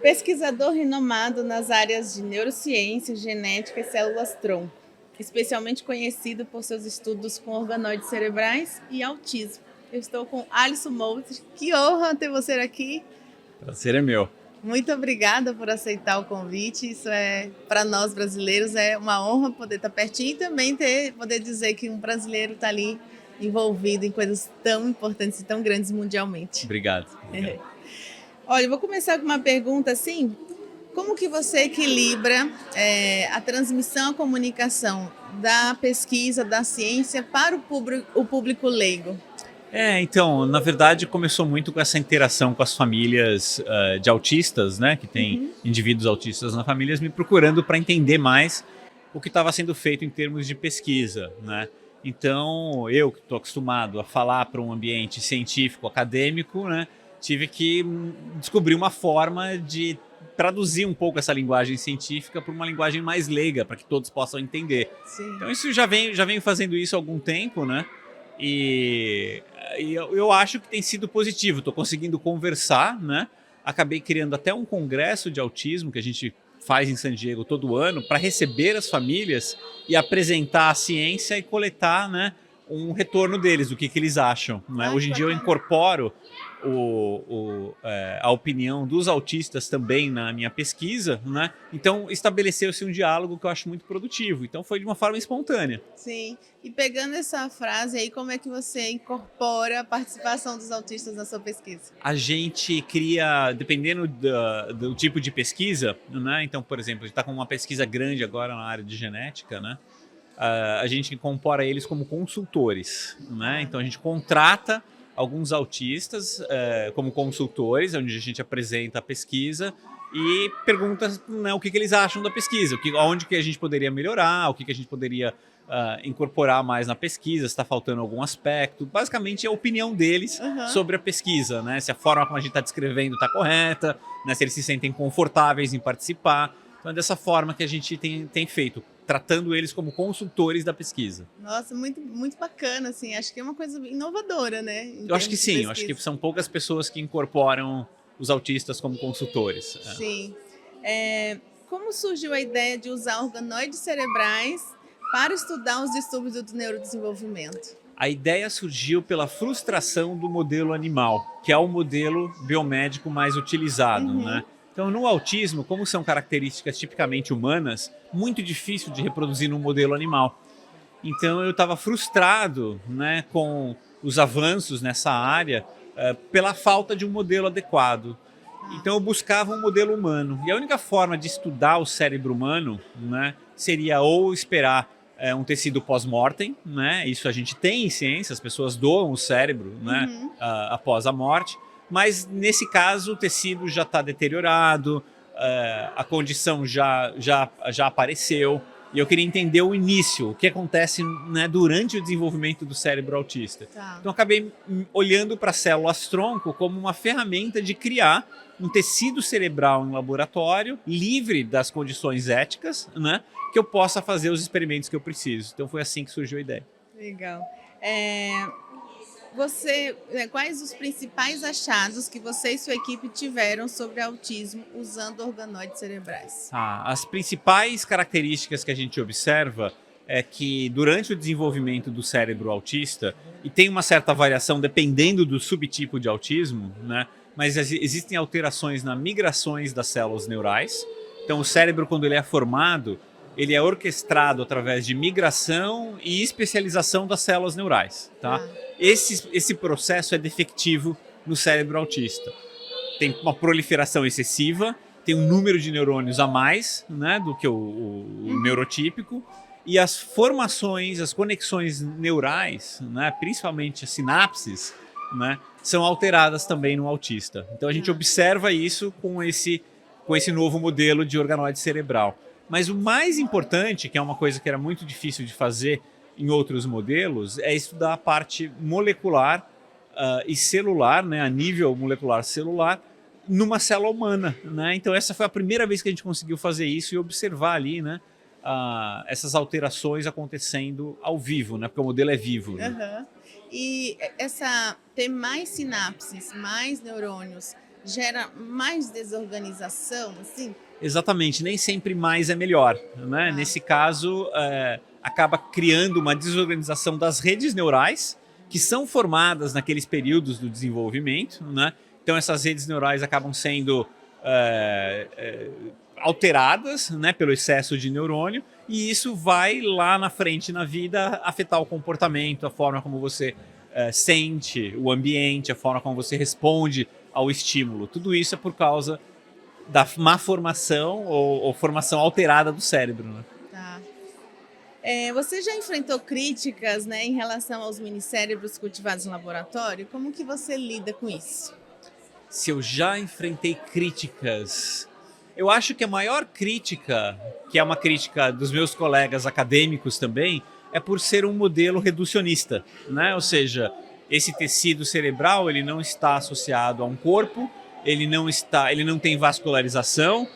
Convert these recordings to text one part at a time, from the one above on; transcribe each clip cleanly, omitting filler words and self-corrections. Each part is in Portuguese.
Pesquisador renomado nas áreas de neurociência, genética e células-tronco, especialmente conhecido por seus estudos com organoides cerebrais e autismo. Eu estou com Alisson Moultrie. Que honra ter você aqui. Prazer é meu. Muito obrigada por aceitar o convite. Isso para nós brasileiros, é uma honra poder estar pertinho e também poder dizer que um brasileiro está ali envolvido em coisas tão importantes e tão grandes mundialmente. Obrigado. Olha, eu vou começar com uma pergunta assim. Como que você equilibra a transmissão, a comunicação da pesquisa, da ciência para o público leigo? Então, na verdade, começou muito com essa interação com as famílias de autistas, né? Que tem indivíduos autistas na família, me procurando para entender mais o que estava sendo feito em termos de pesquisa, né? Então, eu que estou acostumado a falar para um ambiente científico, acadêmico, né? Tive que descobrir uma forma de traduzir um pouco essa linguagem científica para uma linguagem mais leiga, para que todos possam entender. Sim. Então, isso já venho fazendo isso há algum tempo, né? E eu acho que tem sido positivo, estou conseguindo conversar, né? Acabei criando até um congresso de autismo que a gente faz em San Diego todo ano para receber as famílias e apresentar a ciência e coletar, né, um retorno deles, do que eles acham, né? Hoje em dia eu incorporo a opinião dos autistas também na minha pesquisa, né? Então estabeleceu-se um diálogo que eu acho muito produtivo. Então foi de uma forma espontânea. Sim. E pegando essa frase aí, como é que você incorpora a participação dos autistas na sua pesquisa? A gente cria, dependendo do tipo de pesquisa, né? Então, por exemplo, a gente está com uma pesquisa grande agora na área de genética, né? A gente incorpora eles como consultores, né? Então a gente contrata alguns autistas como consultores, onde a gente apresenta a pesquisa e pergunta, né, o que eles acham da pesquisa, onde que a gente poderia melhorar, o que a gente poderia incorporar mais na pesquisa, se está faltando algum aspecto. Basicamente é a opinião deles sobre a pesquisa, né? Se a forma como a gente está descrevendo está correta, né? Se eles se sentem confortáveis em participar. Então é dessa forma que a gente tem feito, tratando eles como consultores da pesquisa. Nossa, muito, muito bacana, assim. Acho que é uma coisa inovadora, né? Eu acho que sim, eu acho que são poucas pessoas que incorporam os autistas como consultores. Sim. Como surgiu a ideia de usar organoides cerebrais para estudar os distúrbios do neurodesenvolvimento? A ideia surgiu pela frustração do modelo animal, que é o modelo biomédico mais utilizado, né? Então, no autismo, como são características tipicamente humanas, muito difícil de reproduzir no modelo animal. Então, eu estava frustrado, né, com os avanços nessa área pela falta de um modelo adequado. Então, eu buscava um modelo humano. E a única forma de estudar o cérebro humano, né, seria ou esperar um tecido pós-mortem, né? Isso a gente tem em ciência, as pessoas doam o cérebro, né, após a morte. Mas, nesse caso, o tecido já está deteriorado, a condição já apareceu. E eu queria entender o início, o que acontece, né, durante o desenvolvimento do cérebro autista. Então, acabei olhando para células-tronco como uma ferramenta de criar um tecido cerebral em laboratório, livre das condições éticas, né, que eu possa fazer os experimentos que eu preciso. Então, foi assim que surgiu a ideia. Legal. Quais os principais achados que você e sua equipe tiveram sobre autismo usando organoides cerebrais? As principais características que a gente observa é que durante o desenvolvimento do cérebro autista, e tem uma certa variação dependendo do subtipo de autismo, né? Mas existem alterações nas migrações das células neurais. Então o cérebro, quando ele é formado, ele é orquestrado através de migração e especialização das células neurais, tá? Esse processo é defectivo no cérebro autista. Tem uma proliferação excessiva, tem um número de neurônios a mais, né, do que o neurotípico, e as formações, as conexões neurais, né, principalmente as sinapses, né, são alteradas também no autista. Então a gente observa isso com esse novo modelo de organoide cerebral. Mas o mais importante, que é uma coisa que era muito difícil de fazer em outros modelos, é estudar a parte molecular e celular, né, a nível molecular celular, numa célula humana, né? Então essa foi a primeira vez que a gente conseguiu fazer isso e observar ali, né, essas alterações acontecendo ao vivo, né, porque o modelo é vivo. Né? E ter mais sinapses, mais neurônios, gera mais desorganização, assim? Exatamente, nem sempre mais é melhor, né? Nesse caso, acaba criando uma desorganização das redes neurais, que são formadas naqueles períodos do desenvolvimento, né? Então essas redes neurais acabam sendo alteradas, né, pelo excesso de neurônio, e isso vai lá na frente na vida afetar o comportamento, a forma como você sente o ambiente, a forma como você responde ao estímulo. Tudo isso é por causa da má formação ou formação alterada do cérebro, né? Tá. Você já enfrentou críticas, né, em relação aos minicérebros cultivados no laboratório? Como que você lida com isso? Se eu já enfrentei críticas, eu acho que a maior crítica, que é uma crítica dos meus colegas acadêmicos também, é por ser um modelo reducionista, né? Ou seja, esse tecido cerebral ele não está associado a um corpo, ele não tem vascularização,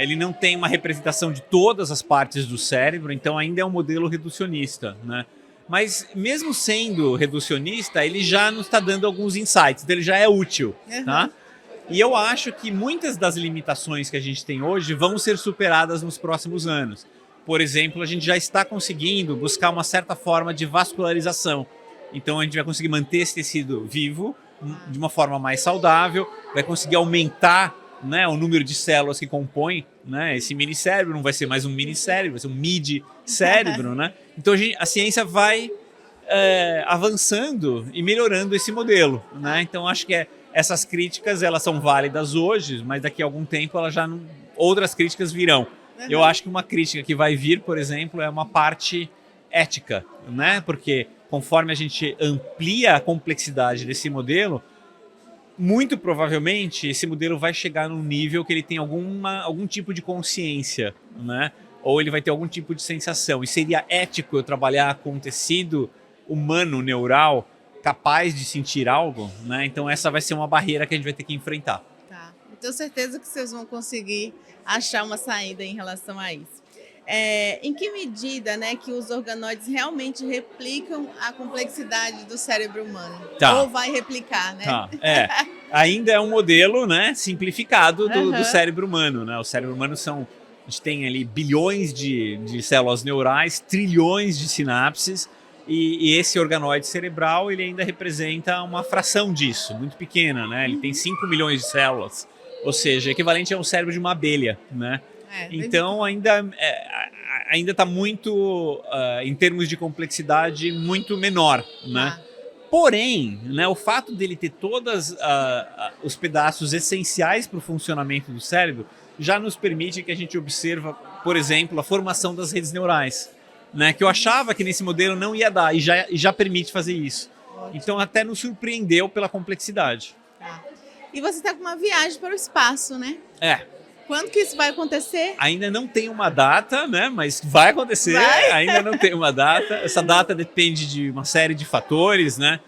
ele não tem uma representação de todas as partes do cérebro, então ainda é um modelo reducionista, né? Mas mesmo sendo reducionista, ele já nos está dando alguns insights, então ele já é útil, tá? E eu acho que muitas das limitações que a gente tem hoje vão ser superadas nos próximos anos. Por exemplo, a gente já está conseguindo buscar uma certa forma de vascularização. Então a gente vai conseguir manter esse tecido vivo de uma forma mais saudável, vai conseguir aumentar, né, o número de células que compõem, né, esse minicérebro, não vai ser mais um minicérebro, vai ser um mid-cérebro, né? Então a ciência vai avançando e melhorando esse modelo, né? Então acho que essas críticas elas são válidas hoje, mas daqui a algum tempo elas já não, outras críticas virão. Eu acho que uma crítica que vai vir, por exemplo, é uma parte ética, né? Porque conforme a gente amplia a complexidade desse modelo, muito provavelmente esse modelo vai chegar num nível que ele tem algum tipo de consciência, né? Ou ele vai ter algum tipo de sensação. E seria ético eu trabalhar com um tecido humano, neural, capaz de sentir algo, né? Então essa vai ser uma barreira que a gente vai ter que enfrentar. Tá. Eu tenho certeza que vocês vão conseguir achar uma saída em relação a isso. Em que medida, né, que os organoides realmente replicam a complexidade do cérebro humano? Tá. Ou vai replicar, né? Tá. Ainda é um modelo, né, simplificado do cérebro humano, né? O cérebro humano a gente tem ali bilhões de células neurais, trilhões de sinapses, e esse organoide cerebral ele ainda representa uma fração disso, muito pequena, né? Ele tem 5 milhões de células, ou seja, equivalente a um cérebro de uma abelha, né? Então ainda está muito, em termos de complexidade, muito menor, né? Porém, né, o fato dele ter todos os pedaços essenciais para o funcionamento do cérebro já nos permite que a gente observa, por exemplo, a formação das redes neurais, né, que eu achava que nesse modelo não ia dar e já permite fazer isso. Então até nos surpreendeu pela complexidade. E você está com uma viagem para o espaço, né? Quando que isso vai acontecer? Ainda não tem uma data, né? Mas vai acontecer. Vai? Ainda não tem uma data. Essa data depende de uma série de fatores, né?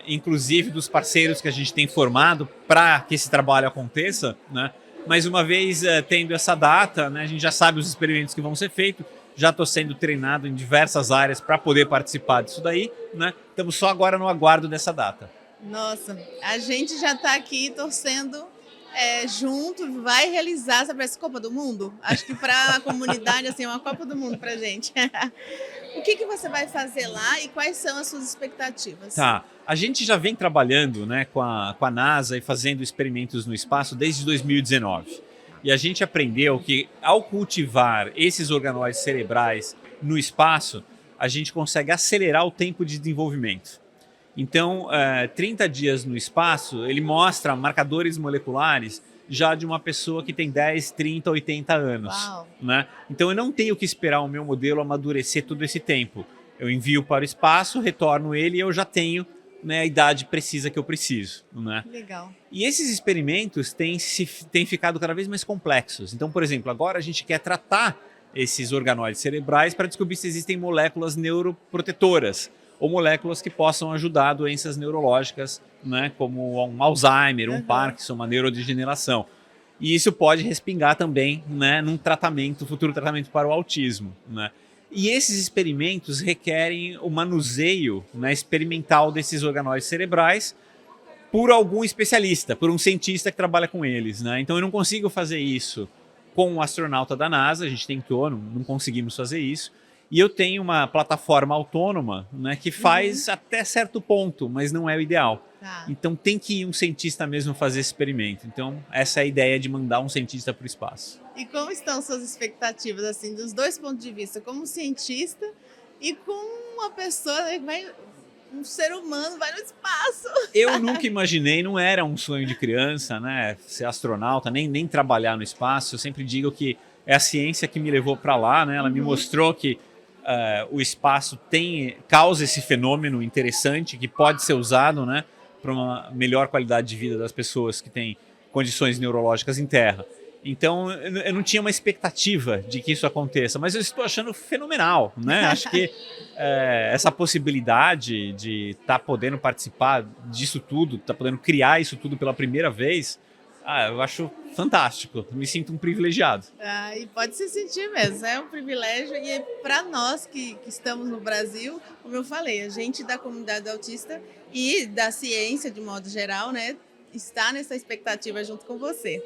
Inclusive dos parceiros que a gente tem formado para que esse trabalho aconteça, né? Mas uma vez tendo essa data, né, a gente já sabe os experimentos que vão ser feitos. Já estou sendo treinado em diversas áreas para poder participar disso daí, né? Estamos só agora no aguardo dessa data. Nossa, a gente já está aqui torcendo junto, vai realizar, sabe, essa Copa do Mundo? Acho que para a comunidade, assim, é uma Copa do Mundo para a gente. O que você vai fazer lá e quais são as suas expectativas? Tá, a gente já vem trabalhando, né, com a NASA e fazendo experimentos no espaço desde 2019. E a gente aprendeu que ao cultivar esses organoides cerebrais no espaço, a gente consegue acelerar o tempo de desenvolvimento. Então, 30 dias no espaço, ele mostra marcadores moleculares já de uma pessoa que tem 10, 30, 80 anos. Né? Então, eu não tenho que esperar o meu modelo amadurecer todo esse tempo. Eu envio para o espaço, retorno ele e eu já tenho, né, a idade precisa que eu preciso. Né? Legal. E esses experimentos têm ficado cada vez mais complexos. Então, por exemplo, agora a gente quer tratar esses organoides cerebrais para descobrir se existem moléculas neuroprotetoras ou moléculas que possam ajudar doenças neurológicas, né, como um Alzheimer, um Parkinson, uma neurodegeneração. E isso pode respingar também, né, num futuro tratamento para o autismo. Né? E esses experimentos requerem o manuseio, né, experimental desses organoides cerebrais por algum especialista, por um cientista que trabalha com eles, né? Então eu não consigo fazer isso com um astronauta da NASA, a gente tentou, não conseguimos fazer isso. E eu tenho uma plataforma autônoma, né, que faz até certo ponto, mas não é o ideal. Tá. Então tem que ir um cientista mesmo fazer esse experimento. Então essa é a ideia de mandar um cientista para o espaço. E como estão suas expectativas, assim, dos dois pontos de vista, como cientista e com uma pessoa, né, que vai, um ser humano vai no espaço? Eu nunca imaginei, não era um sonho de criança, né, ser astronauta, nem trabalhar no espaço. Eu sempre digo que é a ciência que me levou para lá, né? Ela me mostrou que o espaço causa esse fenômeno interessante que pode ser usado, né, para uma melhor qualidade de vida das pessoas que têm condições neurológicas em terra. Então eu não tinha uma expectativa de que isso aconteça, mas eu estou achando fenomenal, né? Acho que essa possibilidade de estar podendo participar disso tudo, estar podendo criar isso tudo pela primeira vez, eu acho fantástico, me sinto um privilegiado. E pode se sentir mesmo, é um privilégio. E para nós que estamos no Brasil, como eu falei, a gente da comunidade autista e da ciência de modo geral, né, está nessa expectativa junto com você.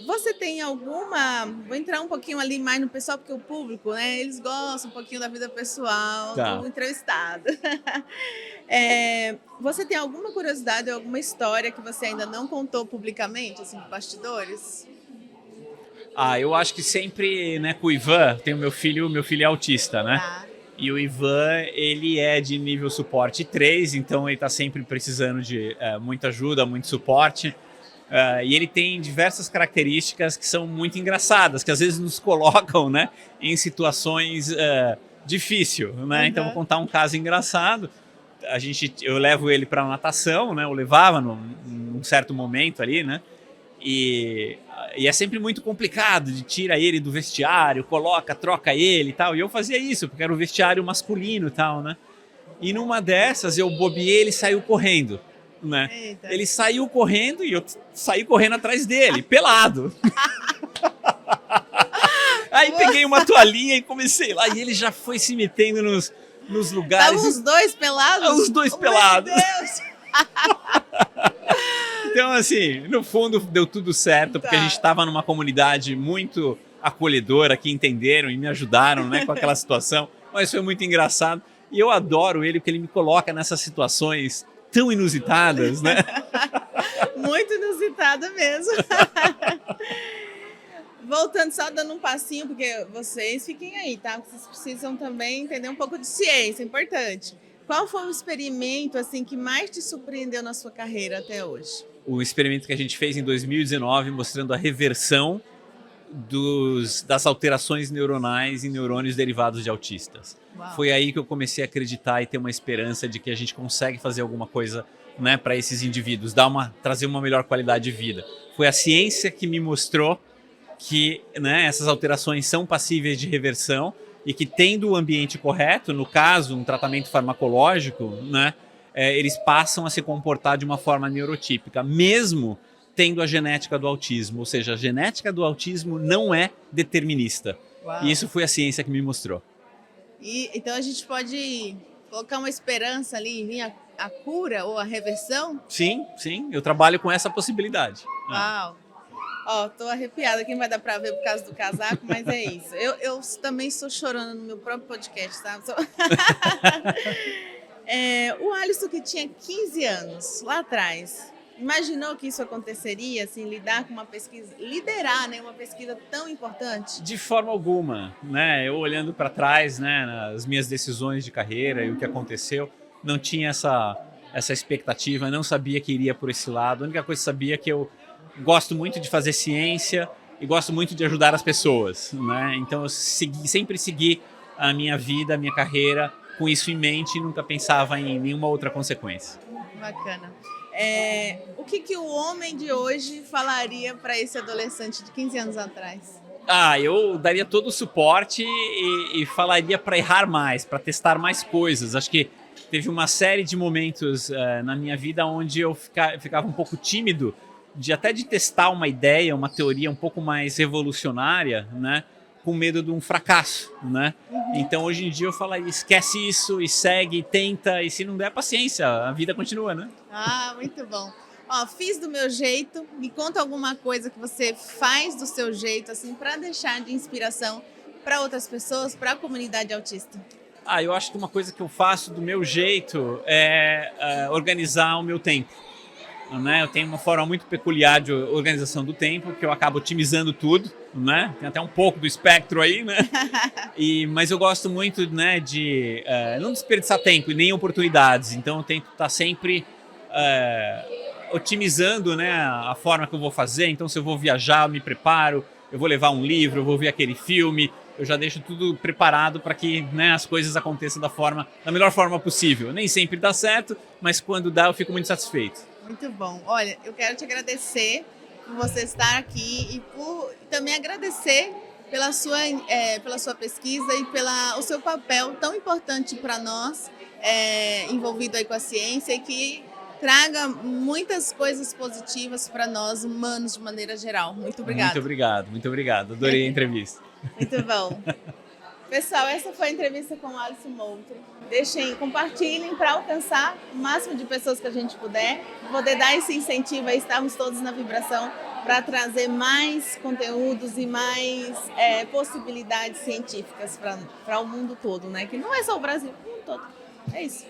Você tem alguma... Vou entrar um pouquinho ali mais no pessoal, porque o público, né, eles gostam um pouquinho da vida pessoal do entrevistado. Você tem alguma curiosidade ou alguma história que você ainda não contou publicamente, assim, de bastidores? Eu acho que sempre, né, com o Ivan, tem o meu filho é autista, né? Tá. E o Ivan, ele é de nível suporte 3, então ele está sempre precisando de muita ajuda, muito suporte. E ele tem diversas características que são muito engraçadas, que às vezes nos colocam, né, em situações difíceis, né? Então vou contar um caso engraçado. Eu levo ele para natação, né? Eu levava num certo momento ali, né? E é sempre muito complicado, de tira ele do vestiário, troca ele e tal. E eu fazia isso, porque era o vestiário masculino e tal, né? E numa dessas eu bobeei, ele saiu correndo, né? Eita. Ele saiu correndo e eu saí correndo atrás dele, pelado. Aí peguei uma toalhinha e comecei lá, e ele já foi se metendo nos lugares. Estavam os dois pelados? Os dois pelados. Meu Deus! Então, assim, no fundo deu tudo certo, porque a gente estava numa comunidade muito acolhedora, que entenderam e me ajudaram, né, com aquela situação. Mas foi muito engraçado. E eu adoro ele, porque ele me coloca nessas situações tão inusitadas, né? Muito inusitada mesmo. Voltando, só dando um passinho, porque vocês fiquem aí, tá? Vocês precisam também entender um pouco de ciência, é importante. Qual foi o experimento assim que mais te surpreendeu na sua carreira até hoje? O experimento que a gente fez em 2019, mostrando a reversão das alterações neuronais em neurônios derivados de autistas. Uau. Foi aí que eu comecei a acreditar e ter uma esperança de que a gente consegue fazer alguma coisa, né, para esses indivíduos, trazer uma melhor qualidade de vida. Foi a ciência que me mostrou que, né, essas alterações são passíveis de reversão e que, tendo o ambiente correto, no caso, um tratamento farmacológico, né, eles passam a se comportar de uma forma neurotípica, mesmo tendo a genética do autismo. Ou seja, a genética do autismo não é determinista. Uau. E isso foi a ciência que me mostrou. Então a gente pode colocar uma esperança ali em vir a cura ou a reversão? Sim, eu trabalho com essa possibilidade. Uau! Tô arrepiada, quem vai dar pra ver por causa do casaco, mas é isso. Eu também estou chorando no meu próprio podcast, tá? O Alisson, que tinha 15 anos, lá atrás, imaginou que isso aconteceria, assim, liderar, né, uma pesquisa tão importante? De forma alguma, né? Eu olhando para trás, né, nas minhas decisões de carreira e o que aconteceu, não tinha essa expectativa, não sabia que iria por esse lado. A única coisa que sabia é que eu gosto muito de fazer ciência e gosto muito de ajudar as pessoas, né? Então eu sempre segui a minha vida, a minha carreira com isso em mente e nunca pensava em nenhuma outra consequência. Bacana. O que o homem de hoje falaria para esse adolescente de 15 anos atrás? Eu daria todo o suporte e falaria para errar mais, para testar mais coisas. Acho que teve uma série de momentos na minha vida onde eu ficava um pouco tímido de testar uma ideia, uma teoria um pouco mais revolucionária, né, com medo de um fracasso, né? Então hoje em dia eu falo, esquece isso e segue, tenta, e se não der, paciência, a vida continua, né? Ah, muito bom. Ó, fiz do meu jeito. Me conta alguma coisa que você faz do seu jeito, assim, para deixar de inspiração para outras pessoas, para a comunidade autista. Eu acho que uma coisa que eu faço do meu jeito é organizar o meu tempo. Né? Eu tenho uma forma muito peculiar de organização do tempo, que eu acabo otimizando tudo, né? Tem até um pouco do espectro aí, né? Mas eu gosto muito, né, de não desperdiçar tempo e nem oportunidades. Então eu tento estar sempre otimizando, né, a forma que eu vou fazer. Então se eu vou viajar, eu me preparo, eu vou levar um livro, eu vou ver aquele filme, eu já deixo tudo preparado para que, né, as coisas aconteçam da melhor forma possível. Nem sempre dá certo, mas quando dá eu fico muito satisfeito. Muito bom. Olha, eu quero te agradecer por você estar aqui e por também agradecer pela sua pesquisa e o seu papel tão importante para nós, envolvido aí com a ciência, e que traga muitas coisas positivas para nós, humanos, de maneira geral. Muito obrigada. Muito obrigado. Adorei a entrevista. Muito bom. Pessoal, essa foi a entrevista com o Alisson Moultrie. Compartilhem para alcançar o máximo de pessoas que a gente puder, poder dar esse incentivo a estarmos todos na vibração para trazer mais conteúdos e mais possibilidades científicas para o mundo todo, né? Que não é só o Brasil, o mundo todo. É isso.